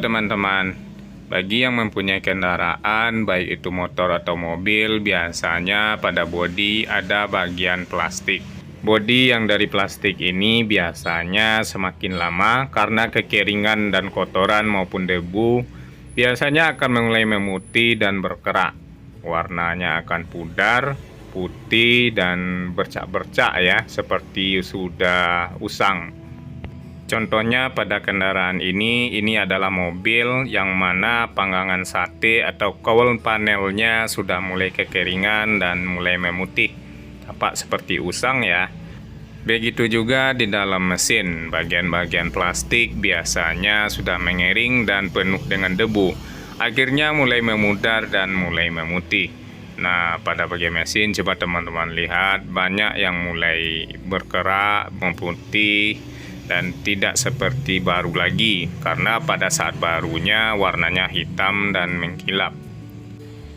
teman-teman, bagi yang mempunyai kendaraan, baik itu motor atau mobil, biasanya pada bodi ada bagian plastik. Bodi yang dari plastik ini biasanya semakin lama karena kekeringan dan kotoran maupun debu, biasanya akan mulai memutih dan berkerak. Warnanya akan pudar, putih, dan bercak-bercak ya, seperti sudah usang. Contohnya pada kendaraan ini adalah mobil yang mana panggangan sate atau cowl panelnya sudah mulai kekeringan dan mulai memutih, tampak seperti usang ya. Begitu juga di dalam mesin, bagian-bagian plastik biasanya sudah mengering dan penuh dengan debu, akhirnya mulai memudar dan mulai memutih. Nah, pada bagian mesin coba teman-teman lihat, banyak yang mulai berkerak, memutih, dan tidak seperti baru lagi, karena pada saat barunya warnanya hitam dan mengkilap.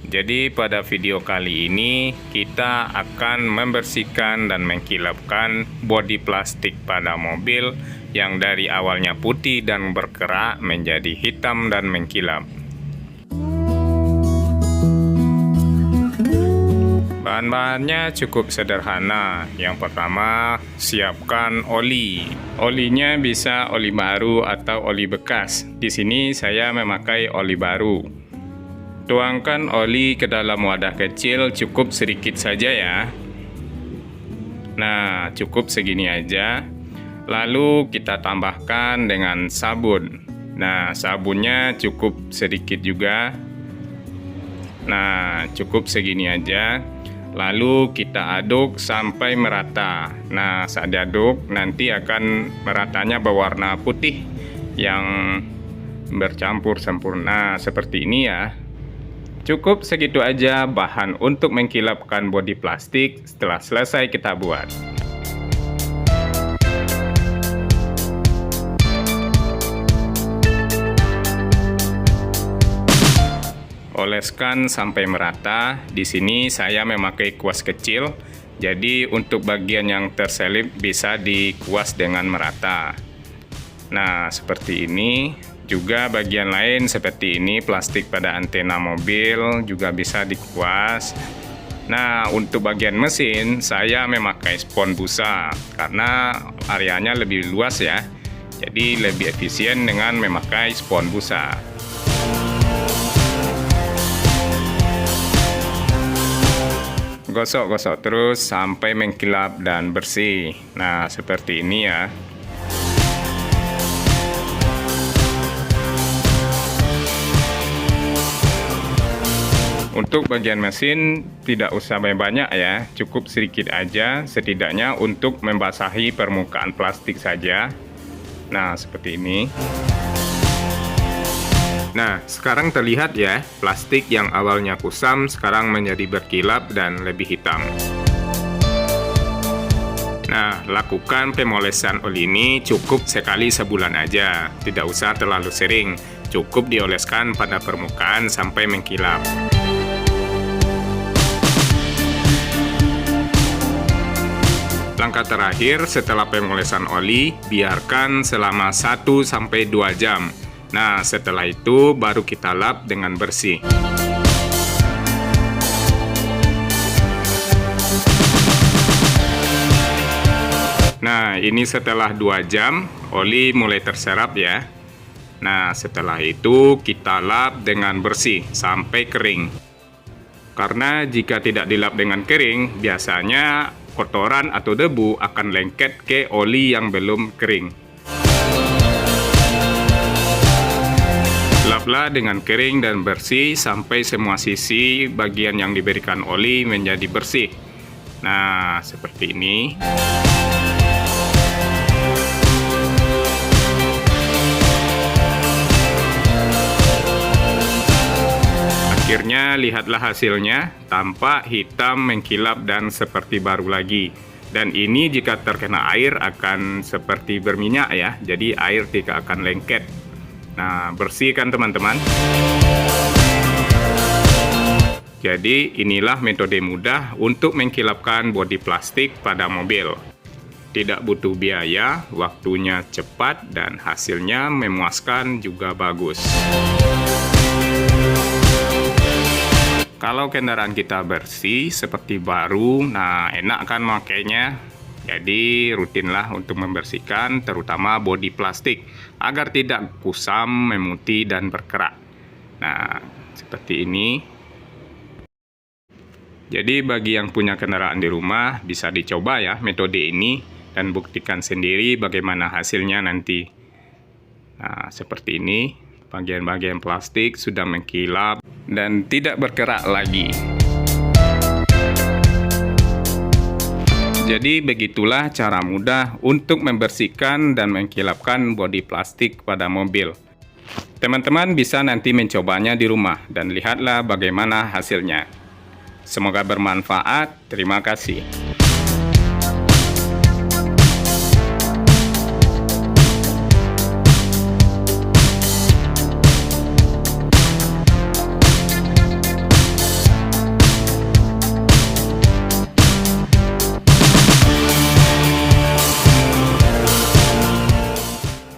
Jadi pada video kali ini kita akan membersihkan dan mengkilapkan bodi plastik pada mobil yang dari awalnya putih dan berkerak menjadi hitam dan mengkilap. Bahan-bahannya cukup sederhana. Yang pertama, siapkan oli. Olinya bisa oli baru atau oli bekas. Di sini saya memakai oli baru. Tuangkan oli ke dalam wadah kecil, cukup sedikit saja ya. Nah, cukup segini aja. Lalu kita tambahkan dengan sabun. Nah, sabunnya cukup sedikit juga. Nah, cukup segini aja. Lalu kita aduk sampai merata. Nah, saat diaduk nanti akan meratanya berwarna putih yang bercampur sempurna seperti ini ya. Cukup segitu aja bahan untuk mengkilapkan bodi plastik setelah selesai kita buat. Oleskan sampai merata. Di sini saya memakai kuas kecil, jadi untuk bagian yang terselip bisa dikuas dengan merata. Nah, seperti ini. Juga bagian lain seperti ini, plastik pada antena mobil juga bisa dikuas. Nah, untuk bagian mesin saya memakai spons busa karena areanya lebih luas ya. Jadi lebih efisien dengan memakai spons busa. Gosok-gosok terus sampai mengkilap dan bersih. Nah, seperti ini ya. Untuk bagian mesin tidak usah banyak ya, cukup sedikit aja, setidaknya untuk membasahi permukaan plastik saja. Nah, seperti ini. Nah, sekarang terlihat ya, plastik yang awalnya kusam sekarang menjadi berkilap dan lebih hitam. Nah, lakukan pemolesan oli ini cukup sekali sebulan aja, tidak usah terlalu sering, cukup dioleskan pada permukaan sampai mengkilap. Langkah terakhir setelah pemolesan oli, biarkan selama 1-2 jam. Nah, setelah itu baru kita lap dengan bersih. Nah, ini setelah 2 jam, oli mulai terserap ya. Nah, setelah itu kita lap dengan bersih sampai kering. Karena jika tidak dilap dengan kering, biasanya kotoran atau debu akan lengket ke oli yang belum kering. Laplah dengan kering dan bersih sampai semua sisi bagian yang diberikan oli menjadi bersih. Nah, seperti ini. Akhirnya lihatlah hasilnya, tampak hitam mengkilap dan seperti baru lagi. Dan ini jika terkena air akan seperti berminyak ya, jadi air tidak akan lengket. Nah, bersih kan teman-teman? Jadi inilah metode mudah untuk mengkilapkan bodi plastik pada mobil. tidak butuh biaya, waktunya cepat, dan hasilnya memuaskan juga bagus. Kalau kendaraan kita bersih seperti baru, nah enak kan makainya. Jadi rutinlah untuk membersihkan terutama bodi plastik agar tidak kusam, memutih, dan berkerak. Nah, seperti ini. Jadi bagi yang punya kendaraan di rumah bisa dicoba ya metode ini dan buktikan sendiri bagaimana hasilnya nanti. Nah, seperti ini. Bagian-bagian plastik sudah mengkilap dan tidak bergerak lagi. Jadi begitulah cara mudah untuk membersihkan dan mengkilapkan bodi plastik pada mobil. Teman-teman bisa nanti mencobanya di rumah dan lihatlah bagaimana hasilnya. Semoga bermanfaat. Terima kasih.